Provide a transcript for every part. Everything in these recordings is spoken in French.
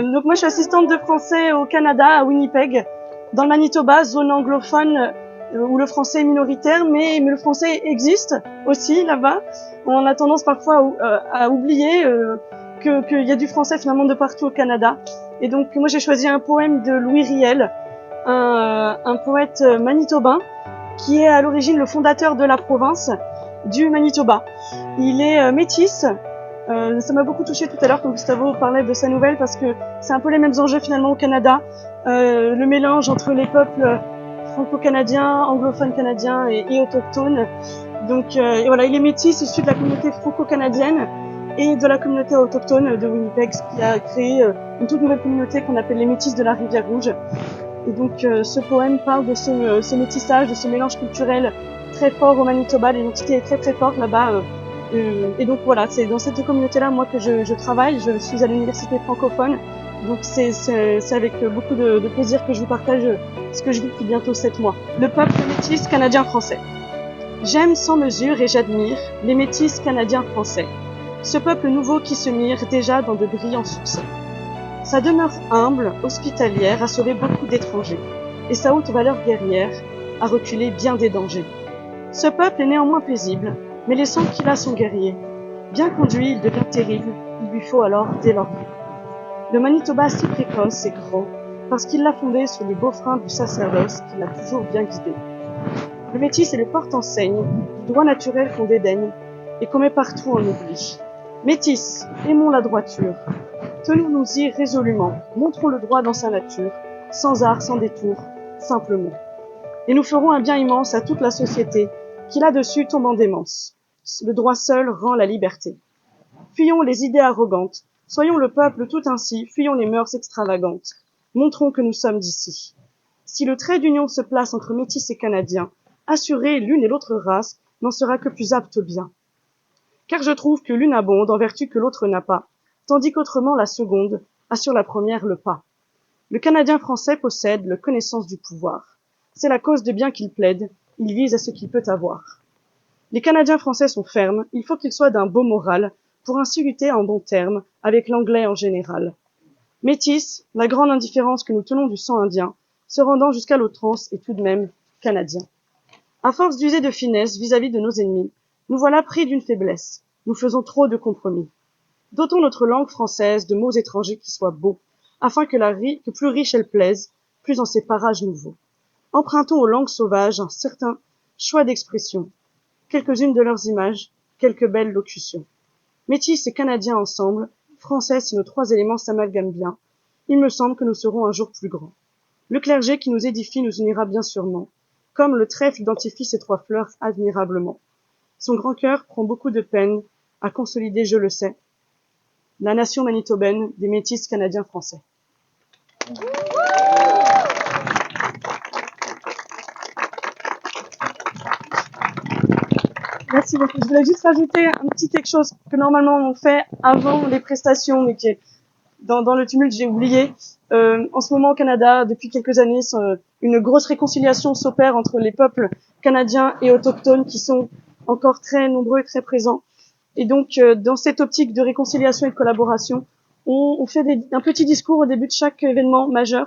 Donc moi je suis assistante de français au Canada, à Winnipeg, dans le Manitoba, zone anglophone où le français est minoritaire, mais le français existe aussi là-bas. On a tendance parfois à oublier qu'il y a du français finalement de partout au Canada. Et donc moi j'ai choisi un poème de Louis Riel, un poète manitobain qui est à l'origine le fondateur de la province du Manitoba. Il est métis. Ça m'a beaucoup touché tout à l'heure quand Gustavo parlait de sa nouvelle parce que c'est un peu les mêmes enjeux finalement au Canada, le mélange entre les peuples franco-canadiens, anglophones canadiens et autochtones. Donc et voilà, il est métis, issu de la communauté franco-canadienne et de la communauté autochtone de Winnipeg, ce qui a créé une toute nouvelle communauté qu'on appelle les Métis de la Rivière-Rouge. Et donc ce poème parle de ce métissage, de ce mélange culturel très fort au Manitoba, l'identité est très très forte là-bas. Et donc voilà, c'est dans cette communauté-là, moi, que je travaille. Je suis à l'université francophone, donc c'est avec beaucoup de plaisir que je vous partage ce que je vis depuis bientôt 7 mois. Le peuple métis canadien-français. J'aime sans mesure et j'admire les métis canadiens-français, ce peuple nouveau qui se mire déjà dans de brillants succès. Sa demeure humble, hospitalière, a sauvé beaucoup d'étrangers, et sa haute valeur guerrière a reculé bien des dangers. Ce peuple est néanmoins paisible, mais les sangs qu'il a sont guerriers. Bien conduit, il devient terrible, il lui faut alors délaurier. Le Manitoba si précoce et grand, parce qu'il l'a fondé sur les beaux freins du sacerdoce qui l'a toujours bien guidé. Le métis est le porte-enseigne du droit naturel qu'on dédaigne et qu'on met partout en oubli. Métis, aimons la droiture, tenons-nous-y résolument, montrons le droit dans sa nature, sans art, sans détour, simplement. Et nous ferons un bien immense à toute la société qui là-dessus tombe en démence. Le droit seul rend la liberté. Fuyons les idées arrogantes, soyons le peuple tout ainsi, fuyons les mœurs extravagantes. Montrons que nous sommes d'ici. Si le trait d'union se place entre métis et canadiens, assuré l'une et l'autre race n'en sera que plus apte au bien. Car je trouve que l'une abonde en vertu que l'autre n'a pas, tandis qu'autrement la seconde assure la première le pas. Le Canadien français possède la connaissance du pouvoir. C'est la cause de bien qu'il plaide, il vise à ce qu'il peut avoir. Les Canadiens français sont fermes, il faut qu'ils soient d'un beau moral, pour ainsi lutter en bons termes avec l'anglais en général. Métis, la grande indifférence que nous tenons du sang indien, se rendant jusqu'à l'outrance est tout de même canadien. À force d'user de finesse vis-à-vis de nos ennemis, nous voilà pris d'une faiblesse, nous faisons trop de compromis. Dotons notre langue française de mots étrangers qui soient beaux, afin que plus riche elle plaise, plus en ces parages nouveaux. Empruntons aux langues sauvages un certain choix d'expression, quelques-unes de leurs images, quelques belles locutions. Métis et Canadiens ensemble, Français si nos trois éléments s'amalgament bien, il me semble que nous serons un jour plus grands. Le clergé qui nous édifie nous unira bien sûrement, comme le trèfle identifie ces trois fleurs admirablement. Son grand cœur prend beaucoup de peine à consolider, je le sais, la nation manitobaine des métis canadiens français. Merci beaucoup. Je voulais juste rajouter un petit quelque chose que normalement on fait avant les prestations, mais qui est dans le tumulte, j'ai oublié. En ce moment au Canada, depuis quelques années, une grosse réconciliation s'opère entre les peuples canadiens et autochtones qui sont encore très nombreux et très présents. Et donc, dans cette optique de réconciliation et de collaboration, on fait un petit discours au début de chaque événement majeur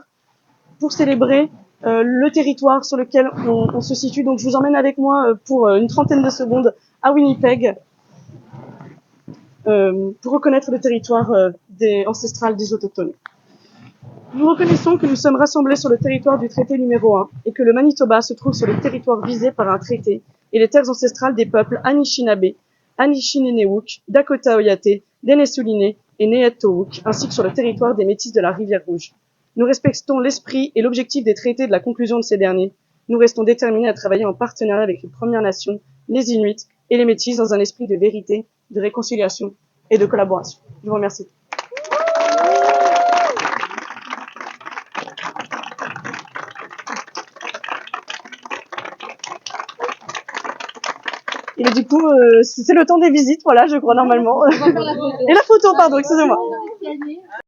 pour célébrer le territoire sur lequel on se situe. Donc je vous emmène avec moi pour une trentaine de secondes à Winnipeg pour reconnaître le territoire ancestral des autochtones. Nous reconnaissons que nous sommes rassemblés sur le territoire du traité numéro 1 et que le Manitoba se trouve sur le territoire visé par un traité et les terres ancestrales des peuples Anishinaabe, Anishinaabe, Dakota Oyate, Denessouline et Neetowook, ainsi que sur le territoire des Métis de la Rivière-Rouge. Nous respectons l'esprit et l'objectif des traités de la conclusion de ces derniers. Nous restons déterminés à travailler en partenariat avec les Premières Nations, les Inuits et les Métis dans un esprit de vérité, de réconciliation et de collaboration. Je vous remercie. Et du coup, c'est le temps des visites, voilà, je crois, normalement. Et la photo, pardon, excusez-moi.